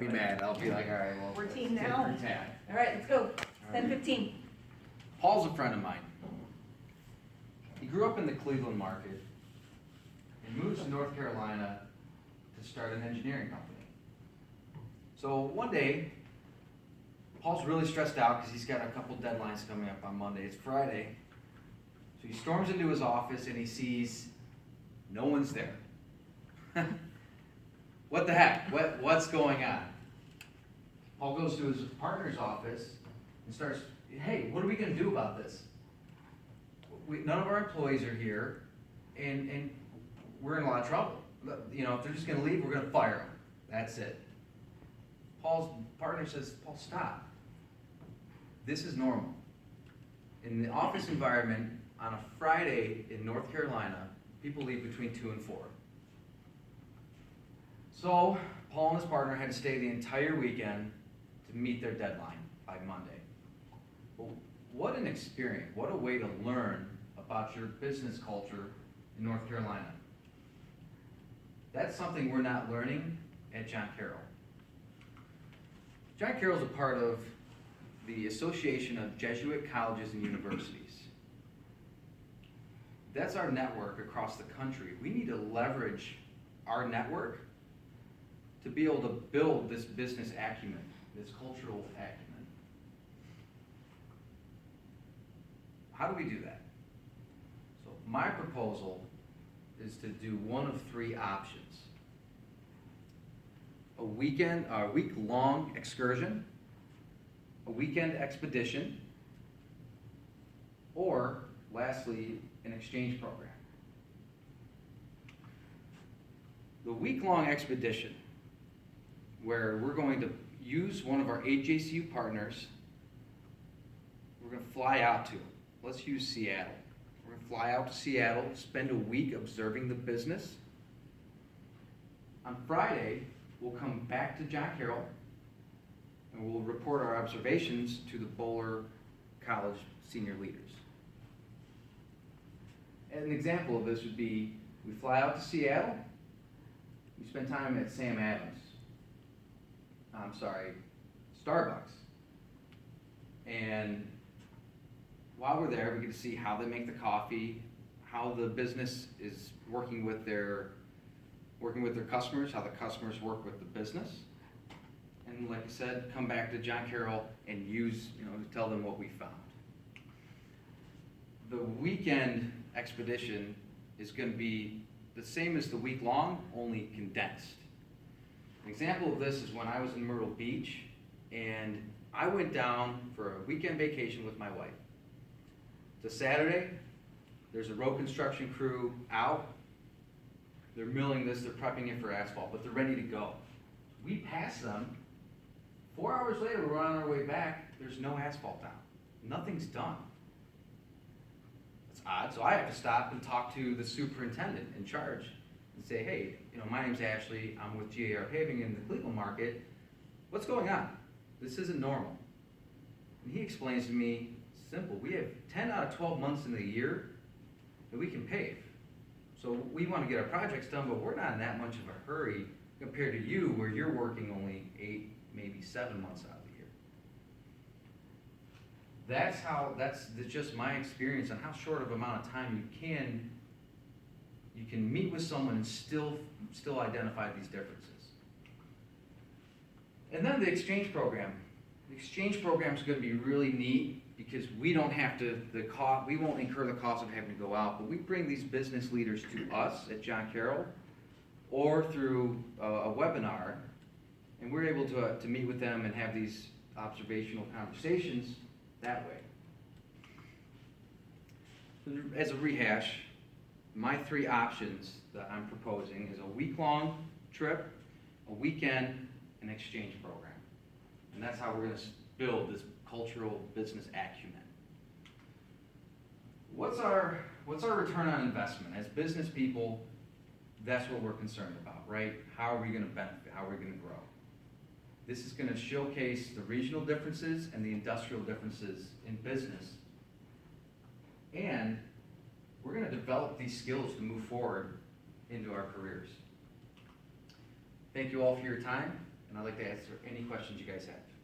won't be mad. I'll be like, all right, well. 14 take now. your tag. All right, let's go. right. 10:15. Paul's a friend of mine. He grew up in the Cleveland market and moved to North Carolina to start an engineering company. So one day, Paul's really stressed out because he's got a couple deadlines coming up on Monday. It's Friday. So he storms into his office and he sees no one's there. What the heck? What's going on? Paul goes to his partner's office and starts, hey, what are we going to do about this? None of our employees are here, and we're in a lot of trouble. You know, if they're just going to leave, we're going to fire them. That's it. Paul's partner says, Paul, stop. This is normal. In the office environment, on a Friday in North Carolina, people leave between 2 and 4. So Paul and his partner had to stay the entire weekend to meet their deadline by Monday. Well, what an experience. What a way to learn about your business culture in North Carolina. That's something we're not learning at John Carroll. John Carroll's a part of the Association of Jesuit Colleges and Universities. That's our network across the country. We need to leverage our network to be able to build this business acumen, this cultural acumen. How do we do that? So my proposal is to do one of 3 options. A week-long excursion, a weekend expedition, or lastly, an exchange program. The week-long expedition, where we're going to use one of our 8 JCU partners, we're going to fly out to. Let's use Seattle. We're going to fly out to Seattle, spend a week observing the business. On Friday, we'll come back to John Carroll, and we'll report our observations to the Bowler College senior leaders. And an example of this would be, we fly out to Seattle, we spend time at Starbucks. And while we're there, we get to see how they make the coffee, how the business is working with their customers, how the customers work with the business. And like I said, come back to John Carroll and to tell them what we found. The weekend expedition is going to be the same as the week long, only condensed. An example of this is when I was in Myrtle Beach, and I went down for a weekend vacation with my wife. It's a Saturday, there's a road construction crew out, they're milling this, they're prepping it for asphalt, but they're ready to go. We pass them, 4 hours later we're on our way back, there's no asphalt down. Nothing's done. It's odd, so I have to stop and talk to the superintendent in charge and say, hey, my name's Ashley, I'm with GAR Paving in the Cleveland market. What's going on? This isn't normal. And he explains to me, simple, we have 10 out of 12 months in the year that we can pave. So we want to get our projects done, but we're not in that much of a hurry compared to you, where you're working only 8, maybe 7 months out of the year. That's just my experience on how short of amount of time you can meet with someone and still identify these differences. And then the exchange program. The exchange program is going to be really neat because we don't have to, we won't incur the cost of having to go out, but we bring these business leaders to us at John Carroll or through a webinar, and we're able to meet with them and have these observational conversations that way. As a rehash, my 3 options that I'm proposing is a week-long trip, a weekend, an exchange program. And that's how we're going to build this cultural business acumen. What's our return on investment? As business people, that's what we're concerned about, right? How are we going to benefit? How are we going to grow? This is going to showcase the regional differences and the industrial differences in business. And we're going to develop these skills to move forward into our careers. Thank you all for your time, and I'd like to answer any questions you guys have.